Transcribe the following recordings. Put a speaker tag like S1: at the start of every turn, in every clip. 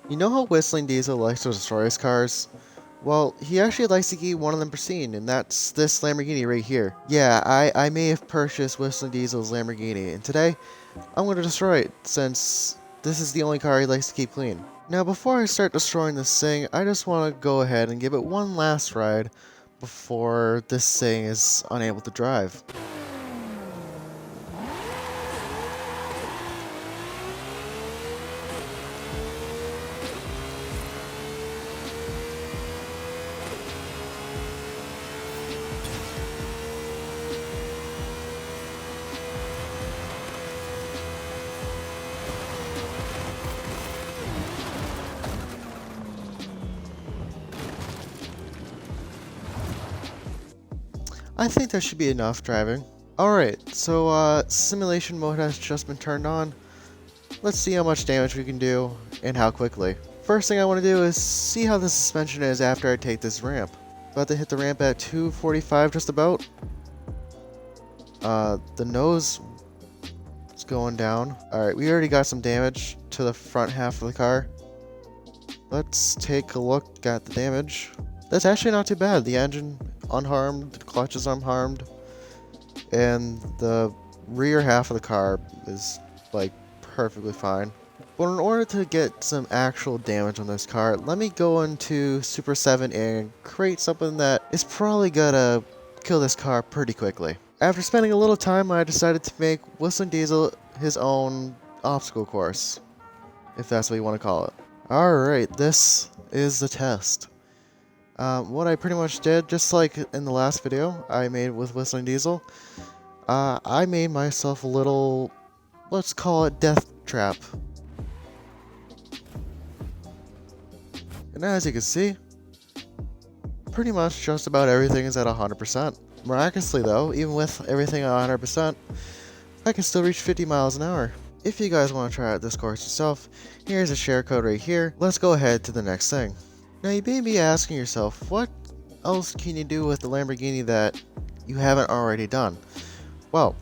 S1: You know how Whistling Diesel likes to destroy his cars? Well, he actually likes to keep one of them pristine, and that's this Lamborghini right here. Yeah, I may have purchased Whistling Diesel's Lamborghini, and today, I'm going to destroy it, since this is the only car he likes to keep clean. Now, before I start destroying this thing, I just want to go ahead and give it one last ride before this thing is unable to drive. I think that should be enough driving. Alright, so simulation mode has just been turned on. Let's see how much damage we can do and how quickly. First thing I want to do is see how the suspension is after I take this ramp. About to hit the ramp at 245 just about. The nose is going down. Alright, we already got some damage to the front half of the car. Let's take a look at the damage. That's actually not too bad. The engine unharmed, the clutch is unharmed, and the rear half of the car is like perfectly fine. But in order to get some actual damage on this car, let me go into Super 7 and create something that is probably gonna kill this car pretty quickly. After spending a little time, I decided to make Whistling Diesel his own obstacle course, if that's what you want to call it. Alright, this is the test. What I pretty much did, just like in the last video I made with Whistling Diesel, I made myself a little, let's call it death trap. And as you can see, pretty much just about everything is at 100%. Miraculously though, even with everything at 100%, I can still reach 50 miles an hour. If you guys want to try out this course yourself, here's a share code right here. Let's go ahead to the next thing. Now you may be asking yourself, what else can you do with the Lamborghini that you haven't already done? Well,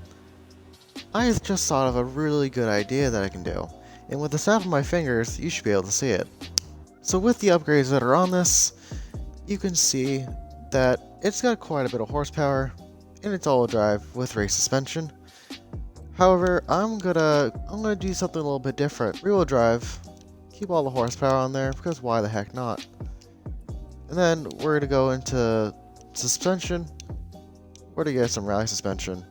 S1: I just thought of a really good idea that I can do, and with the snap of my fingers, you should be able to see it. So with the upgrades that are on this, you can see that it's got quite a bit of horsepower, and it's all-wheel drive with race suspension. However, I'm gonna do something a little bit different. Rear-wheel drive, keep all the horsepower on there, because why the heck not? And then we're gonna go into suspension. We're gonna get some rally suspension.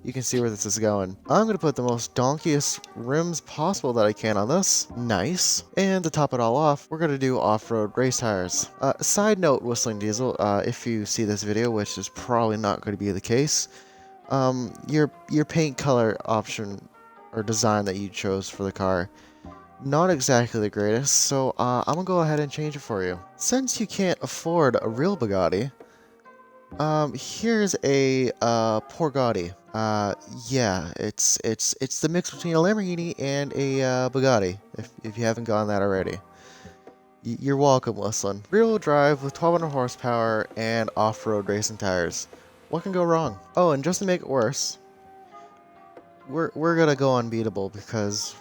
S1: You can see where this is going. I'm gonna put the most donkiest rims possible that I can on this. Nice. And to top it all off, we're gonna do off-road race tires. Side note, Whistling Diesel, if you see this video, which is probably not going to be the case, your paint color option or design that you chose for the car, not exactly the greatest, so I'm gonna go ahead and change it for you. Since you can't afford a real Bugatti, here's a Porgatti. Yeah, it's the mix between a Lamborghini and a Bugatti, if you haven't gotten that already. You're welcome, Whistling. Rear-wheel drive with 1200 horsepower and off-road racing tires. What can go wrong? Oh, and just to make it worse, we're gonna go unbeatable because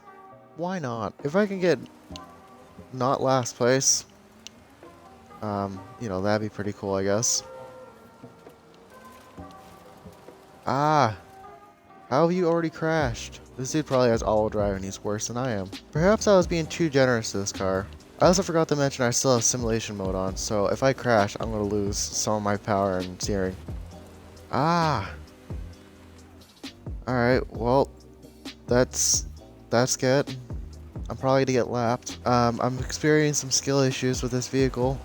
S1: why not? If I can get not last place, you know, that'd be pretty cool, I guess. Ah, how have you already crashed? This dude probably has all-wheel drive and he's worse than I am. Perhaps I was being too generous to this car. I also forgot to mention I still have simulation mode on, so if I crash, I'm gonna lose some of my power and steering. Ah! Alright, well, that's good. I'm probably gonna get lapped. I'm experiencing some skill issues with this vehicle.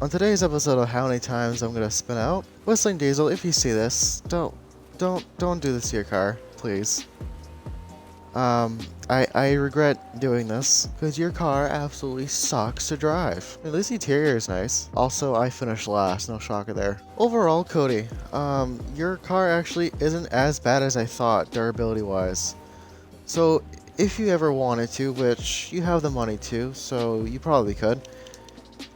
S1: On today's episode of how many times I'm gonna spin out, Whistling Diesel, if you see this, don't do this to your car, please. I regret doing this because your car absolutely sucks to drive. At least the interior is nice. Also, I finished last, no shocker there. Overall, Cody, your car actually isn't as bad as I thought durability wise. So if you ever wanted to, which you have the money to, so you probably could,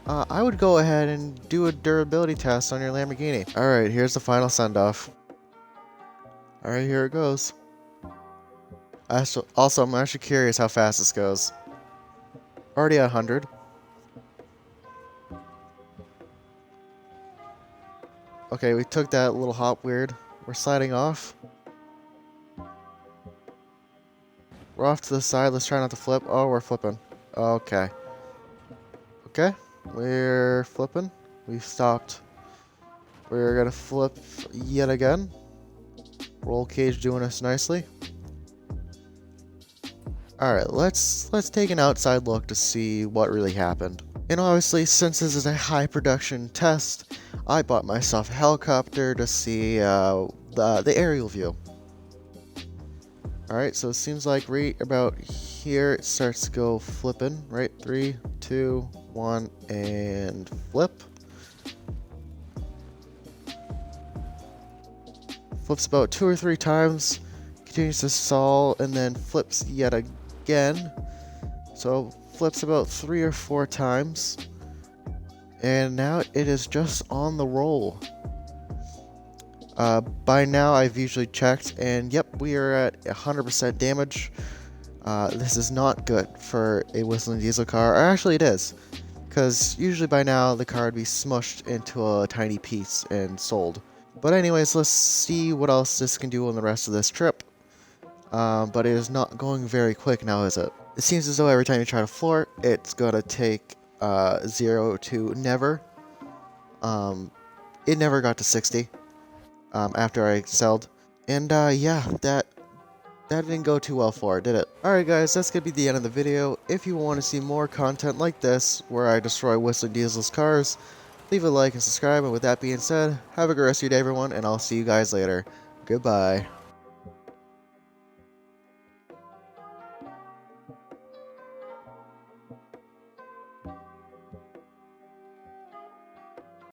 S1: I would go ahead and do a durability test on your Lamborghini. Alright, here's the final send-off. Alright, here it goes. Also, I'm actually curious how fast this goes. Already at 100. Okay, we took that little hop weird. We're sliding off. We're off to the side. Let's try not to flip. Oh, we're flipping. Okay. Okay. We're flipping. We've stopped. We're gonna flip yet again. Roll cage doing us nicely. Alright, let's take an outside look to see what really happened. And obviously, since this is a high production test, I bought myself a helicopter to see the aerial view. Alright, so it seems like right about here it starts to go flipping. Right, 3, 2, 1, and flip. Flips about 2 or 3 times, continues to stall, and then flips yet again. So flips about 3 or 4 times. And now it is just on the roll. By now I've usually checked, and yep, we are at 100% damage. This is not good for a Whistling Diesel car, or actually it is, because usually by now the car would be smushed into a tiny piece and sold. But anyways, let's see what else this can do on the rest of this trip. But it is not going very quick now, is it? It seems as though every time you try to floor it, it's gonna take 0 to never. It never got to 60 after I excelled. And yeah, that didn't go too well for it, did it? Alright guys, that's gonna be the end of the video. If you want to see more content like this, where I destroy Whistling Diesel's cars, leave a like and subscribe, and with that being said, have a good rest of your day everyone, and I'll see you guys later. Goodbye.